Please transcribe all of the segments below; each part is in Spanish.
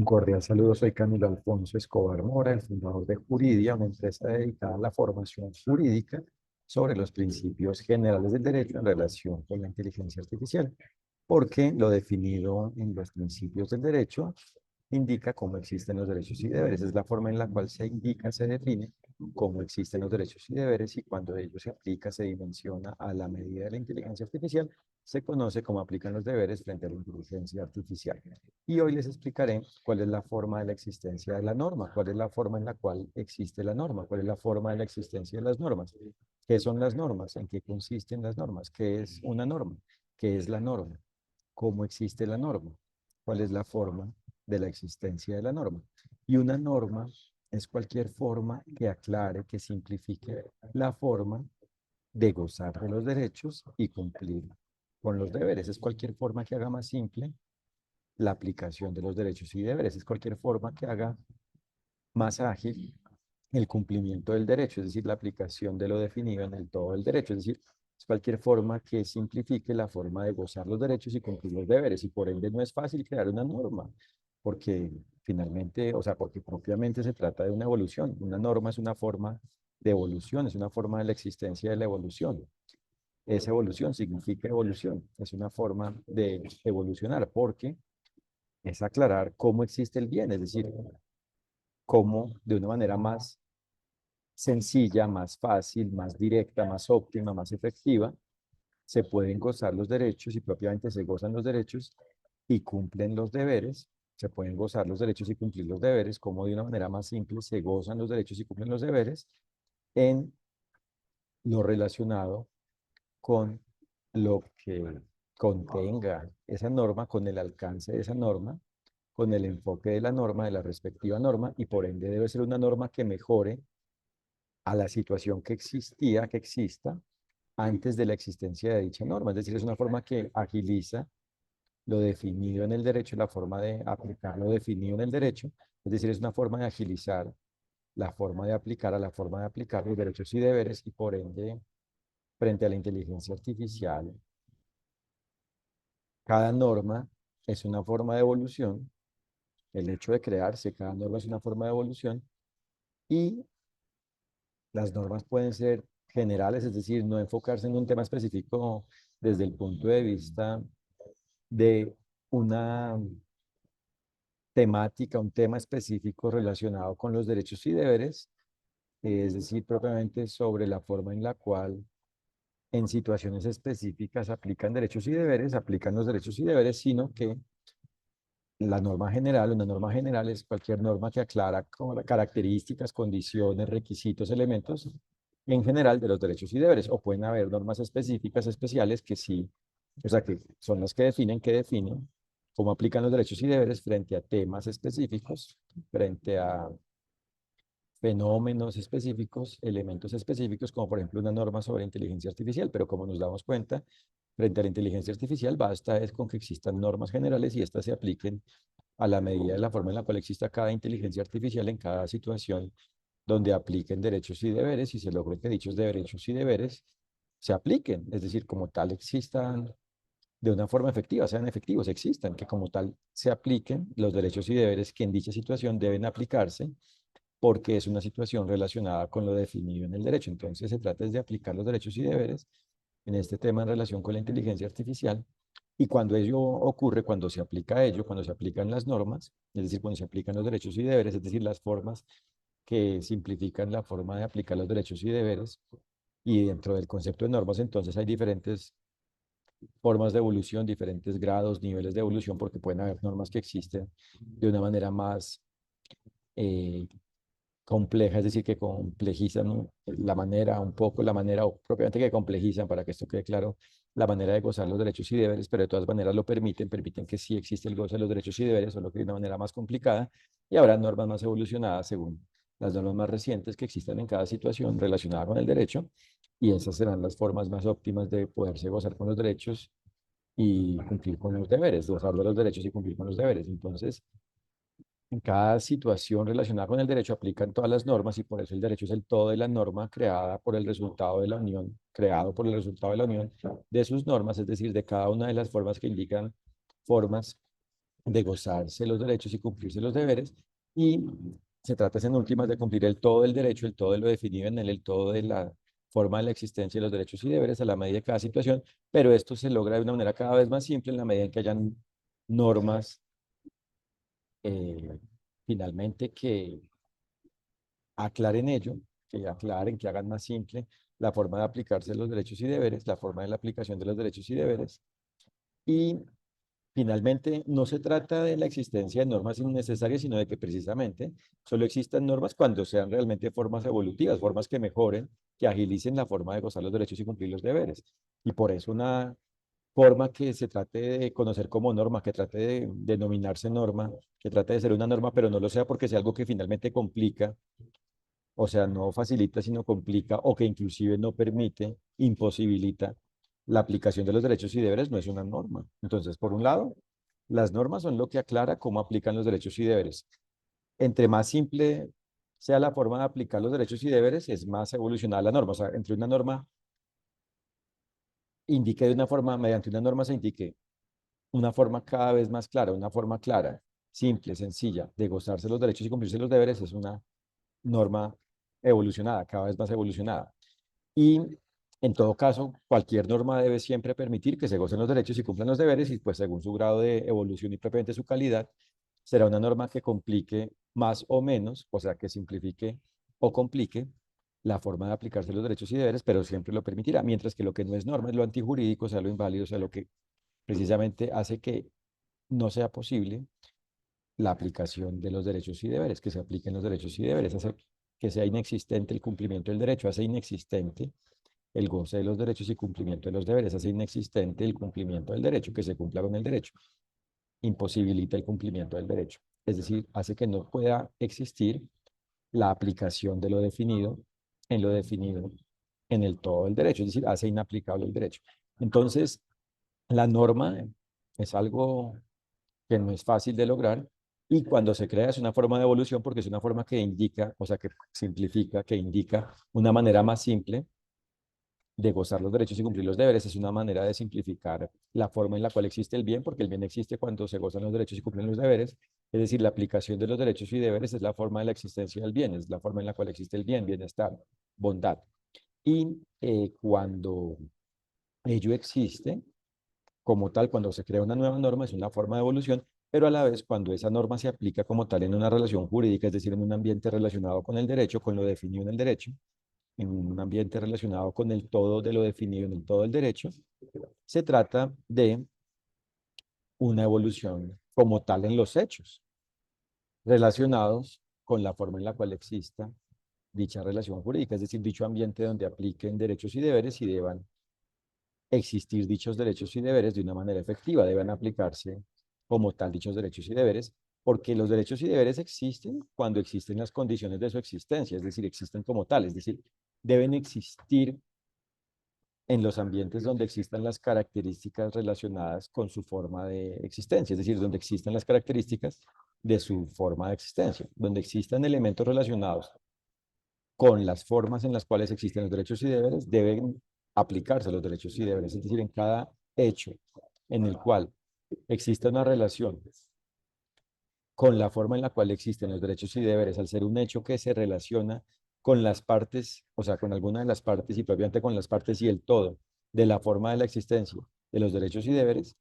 Un cordial saludo, soy Camilo Alfonso Escobar Mora, el fundador de Juridia, una empresa dedicada a la formación jurídica sobre los principios generales del derecho en relación con la inteligencia artificial, porque lo definido en los principios del derecho indica cómo existen los derechos y deberes. Es la forma en la cual se indica, se define cómo existen los derechos y deberes y cuando ello se aplica, se dimensiona a la medida de la inteligencia artificial, se conoce cómo aplican los deberes frente a la inteligencia artificial. Y hoy les explicaré cuál es la forma de la existencia de la norma, cuál es la forma en la cual existe la norma, cuál es la forma de la existencia de las normas, qué son las normas, en qué consisten las normas, qué es una norma, qué es la norma, cómo existe la norma, cuál es la forma de la existencia de la norma. Y una norma es cualquier forma que aclare, que simplifique la forma de gozar de los derechos y cumplir con los deberes. Es cualquier forma que haga más simple la aplicación de los derechos y deberes. Es cualquier forma que haga más ágil el cumplimiento del derecho, es decir, la aplicación de lo definido en el todo del derecho. Es decir, es cualquier forma que simplifique la forma de gozar los derechos y cumplir los deberes. Y por ende no es fácil crear una norma, porque finalmente, o sea, porque propiamente se trata de una evolución. Una norma es una forma de evolución, es una forma de la existencia de la evolución. Esa evolución significa evolución, es una forma de evolucionar, porque es aclarar cómo existe el bien, es decir, cómo de una manera más sencilla, más fácil, más directa, más óptima, más efectiva, se pueden gozar los derechos y propiamente se gozan los derechos y cumplen los deberes. Se pueden gozar los derechos y cumplir los deberes, como de una manera más simple se gozan los derechos y cumplen los deberes en lo relacionado con lo que contenga esa norma, con el alcance de esa norma, con el enfoque de la norma, de la respectiva norma, y por ende debe ser una norma que mejore a la situación que existía, que exista, antes de la existencia de dicha norma. Es decir, es una forma que agiliza lo definido en el derecho, la forma de aplicar lo definido en el derecho. Es decir, es una forma de agilizar la forma de aplicar a la forma de aplicar los derechos y deberes y por ende, frente a la inteligencia artificial, cada norma es una forma de evolución. El hecho de crearse cada norma es una forma de evolución y las normas pueden ser generales, es decir, no enfocarse en un tema específico desde el punto de vista de una temática, un tema específico relacionado con los derechos y deberes, es decir, propiamente sobre la forma en la cual en situaciones específicas aplican derechos y deberes, aplican los derechos y deberes, sino que la norma general, una norma general es cualquier norma que aclara como características, condiciones, requisitos, elementos en general de los derechos y deberes. O pueden haber normas específicas, especiales, que sí, o sea, que son las que definen cómo aplican los derechos y deberes frente a temas específicos, frente a fenómenos específicos, elementos específicos, como por ejemplo una norma sobre inteligencia artificial, pero como nos damos cuenta, frente a la inteligencia artificial basta es con que existan normas generales y éstas se apliquen a la medida de la forma en la cual exista cada inteligencia artificial en cada situación donde apliquen derechos y deberes y se logre que dichos derechos y deberes se apliquen, es decir, como tal existan de una forma efectiva, sean efectivos, existan, que como tal se apliquen los derechos y deberes que en dicha situación deben aplicarse porque es una situación relacionada con lo definido en el derecho. Entonces se trata de aplicar los derechos y deberes en este tema en relación con la inteligencia artificial. Y cuando ello ocurre, cuando se aplica ello, cuando se aplican las normas, es decir, cuando se aplican los derechos y deberes, es decir, las formas que simplifican la forma de aplicar los derechos y deberes, y dentro del concepto de normas, entonces hay diferentes formas de evolución, diferentes grados, niveles de evolución, porque pueden haber normas que existen de una manera más eh, compleja, es decir, que complejizan la manera, un poco la manera, o propiamente que complejizan, para que esto quede claro, la manera de gozar los derechos y deberes, pero de todas maneras lo permiten, permiten que sí existe el goce de los derechos y deberes, solo que de una manera más complicada, y habrá normas más evolucionadas según las normas más recientes que existan en cada situación relacionada con el derecho, y esas serán las formas más óptimas de poderse gozar con los derechos y cumplir con los deberes, gozar de los derechos y cumplir con los deberes. Entonces, en cada situación relacionada con el derecho aplican todas las normas y por eso el derecho es el todo de la norma creada por el resultado de la unión, creado por el resultado de la unión de sus normas, es decir, de cada una de las formas que indican formas de gozarse los derechos y cumplirse los deberes, y se trata en últimas de cumplir el todo del derecho, el todo de lo definido en él, el todo de la forma de la existencia de los derechos y deberes a la medida de cada situación, pero esto se logra de una manera cada vez más simple en la medida en que hayan normas finalmente que aclaren ello, que aclaren, que hagan más simple la forma de aplicarse los derechos y deberes, la forma de la aplicación de los derechos y deberes. Y finalmente no se trata de la existencia de normas innecesarias, sino de que precisamente solo existan normas cuando sean realmente formas evolutivas, formas que mejoren, que agilicen la forma de gozar los derechos y cumplir los deberes. Y por eso una forma que se trate de conocer como norma, que trate de denominarse norma, que trate de ser una norma, pero no lo sea porque sea algo que finalmente complica, o sea, no facilita, sino complica, o que inclusive no permite, imposibilita la aplicación de los derechos y deberes, no es una norma. Entonces, por un lado, las normas son lo que aclara cómo aplican los derechos y deberes. Entre más simple sea la forma de aplicar los derechos y deberes, es más evolucionada la norma. O sea, entre una norma indique de una forma, mediante una norma se indique una forma cada vez más clara, una forma clara, simple, sencilla, de gozarse los derechos y cumplirse los deberes, es una norma evolucionada, cada vez más evolucionada. Y en todo caso, cualquier norma debe siempre permitir que se gocen los derechos y cumplan los deberes, y pues según su grado de evolución y propiamente su calidad, será una norma que complique más o menos, o sea, que simplifique o complique la forma de aplicarse los derechos y deberes, pero siempre lo permitirá, mientras que lo que no es norma es lo antijurídico, o sea, lo inválido, o sea, lo que precisamente hace que no sea posible la aplicación de los derechos y deberes, que se apliquen los derechos y deberes, hace que sea inexistente el cumplimiento del derecho, hace inexistente el goce de los derechos y cumplimiento de los deberes, hace inexistente el cumplimiento del derecho, que se cumpla con el derecho, imposibilita el cumplimiento del derecho, es decir, hace que no pueda existir la aplicación de lo definido en lo definido en el todo del derecho, es decir, hace inaplicable el derecho. Entonces, la norma es algo que no es fácil de lograr, y cuando se crea es una forma de evolución porque es una forma que indica, o sea, que simplifica, que indica una manera más simple de gozar los derechos y cumplir los deberes. Es una manera de simplificar la forma en la cual existe el bien, porque el bien existe cuando se gozan los derechos y cumplen los deberes. Es decir, la aplicación de los derechos y deberes es la forma de la existencia del bien, es la forma en la cual existe el bien, bienestar, bondad. Y cuando ello existe, como tal, cuando se crea una nueva norma, es una forma de evolución, pero a la vez cuando esa norma se aplica como tal en una relación jurídica, es decir, en un ambiente relacionado con el derecho, con lo definido en el derecho, en un ambiente relacionado con el todo de lo definido en el todo del derecho, se trata de una evolución como tal en los hechos, relacionados con la forma en la cual exista dicha relación jurídica, es decir, dicho ambiente donde apliquen derechos y deberes y deban existir dichos derechos y deberes de una manera efectiva, deben aplicarse como tal dichos derechos y deberes, porque los derechos y deberes existen cuando existen las condiciones de su existencia, es decir, existen como tal, es decir, deben existir en los ambientes donde existan las características relacionadas con su forma de existencia, es decir, donde existan las características de su forma de existencia, donde existan elementos relacionados con las formas en las cuales existen los derechos y deberes, deben aplicarse los derechos y deberes, es decir, en cada hecho en el cual exista una relación con la forma en la cual existen los derechos y deberes, al ser un hecho que se relaciona con las partes, o sea, con alguna de las partes y propiamente con las partes y el todo de la forma de la existencia de los derechos y deberes,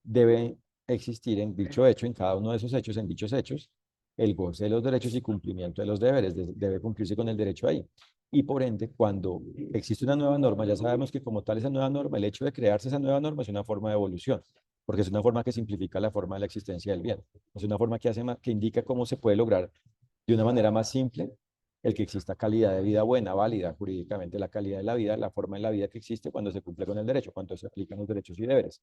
debe existir en dicho hecho, en cada uno de esos hechos, en dichos hechos, el goce de los derechos y cumplimiento de los deberes, debe cumplirse con el derecho ahí. Y por ende, cuando existe una nueva norma, ya sabemos que como tal esa nueva norma, el hecho de crearse esa nueva norma es una forma de evolución, porque es una forma que simplifica la forma de la existencia del bien. Es una forma que hace más, que indica cómo se puede lograr de una manera más simple el que exista calidad de vida buena, válida, jurídicamente la calidad de la vida, la forma de la vida que existe cuando se cumple con el derecho, cuando se aplican los derechos y deberes.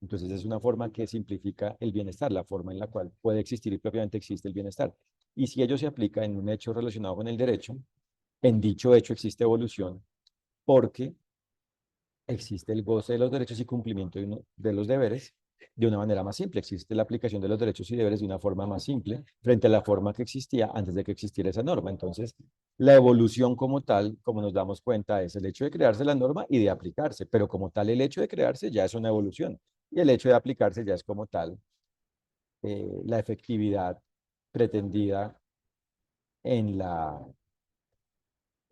Entonces es una forma que simplifica el bienestar, la forma en la cual puede existir y propiamente existe el bienestar. Y si ello se aplica en un hecho relacionado con el derecho, en dicho hecho existe evolución porque existe el goce de los derechos y cumplimiento de los deberes de una manera más simple. Existe la aplicación de los derechos y deberes de una forma más simple frente a la forma que existía antes de que existiera esa norma. Entonces, la evolución como tal, como nos damos cuenta, es el hecho de crearse la norma y de aplicarse, pero como tal el hecho de crearse ya es una evolución y el hecho de aplicarse ya es como tal la efectividad pretendida en la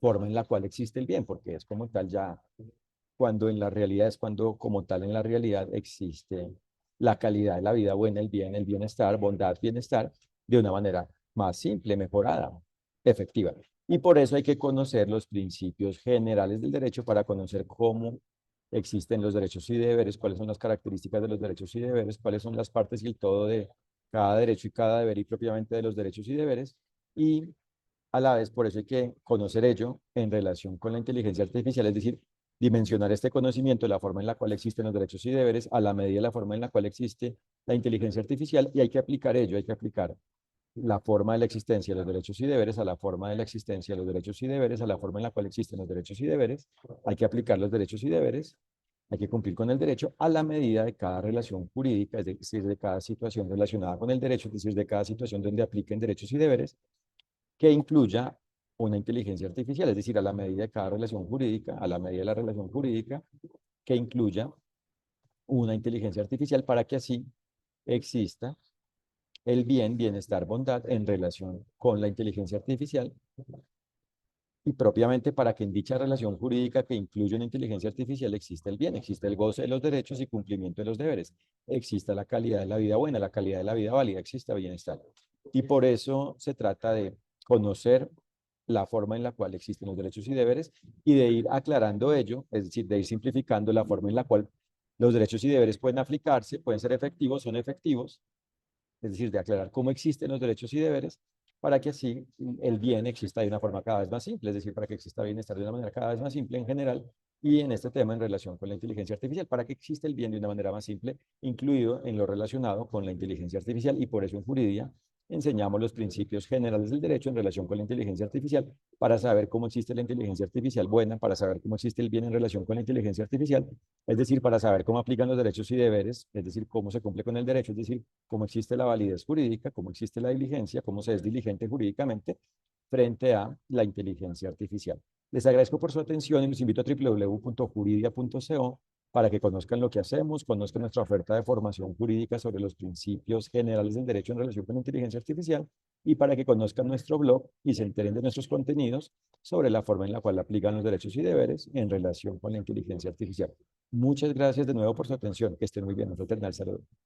forma en la cual existe el bien, porque es como tal ya, cuando en la realidad es cuando como tal en la realidad existe la calidad de la vida buena, el bien, el bienestar, bondad, bienestar, de una manera más simple, mejorada, efectiva. Y por eso hay que conocer los principios generales del derecho para conocer cómo existen los derechos y deberes, cuáles son las características de los derechos y deberes, cuáles son las partes y el todo de cada derecho y cada deber y propiamente de los derechos y deberes. Y a la vez, por eso hay que conocer ello en relación con la inteligencia artificial, es decir, dimensionar este conocimiento de la forma en la cual existen los derechos y deberes a la medida de la forma en la cual existe la inteligencia artificial y hay que aplicar ello, hay que aplicar la forma de la existencia de los derechos y deberes a la forma de la existencia de los derechos y deberes a la forma en la cual existen los derechos y deberes, hay que aplicar los derechos y deberes, hay que cumplir con el derecho a la medida de cada relación jurídica, es decir, de cada situación relacionada con el derecho, es decir, de cada situación donde apliquen derechos y deberes, que incluya una inteligencia artificial, es decir, a la medida de cada relación jurídica, a la medida de la relación jurídica, que incluya una inteligencia artificial para que así exista el bien, bienestar, bondad en relación con la inteligencia artificial y propiamente para que en dicha relación jurídica que incluye una inteligencia artificial exista el bien, exista el goce de los derechos y cumplimiento de los deberes, exista la calidad de la vida buena, la calidad de la vida válida, exista bienestar. Y por eso se trata de conocer la forma en la cual existen los derechos y deberes y de ir aclarando ello, es decir, de ir simplificando la forma en la cual los derechos y deberes pueden aplicarse, pueden ser efectivos, son efectivos, es decir, de aclarar cómo existen los derechos y deberes para que así el bien exista de una forma cada vez más simple, es decir, para que exista bienestar de una manera cada vez más simple en general y en este tema en relación con la inteligencia artificial, para que exista el bien de una manera más simple, incluido en lo relacionado con la inteligencia artificial y por eso en Juridia enseñamos los principios generales del derecho en relación con la inteligencia artificial para saber cómo existe la inteligencia artificial buena, para saber cómo existe el bien en relación con la inteligencia artificial, es decir, para saber cómo aplican los derechos y deberes, es decir, cómo se cumple con el derecho, es decir, cómo existe la validez jurídica, cómo existe la diligencia, cómo se es diligente jurídicamente frente a la inteligencia artificial. Les agradezco por su atención y los invito a www.juridia.co para que conozcan lo que hacemos, conozcan nuestra oferta de formación jurídica sobre los principios generales del derecho en relación con la inteligencia artificial y para que conozcan nuestro blog y se enteren de nuestros contenidos sobre la forma en la cual aplican los derechos y deberes en relación con la inteligencia artificial. Muchas gracias de nuevo por su atención. Que estén muy bien. Un fraternal saludo.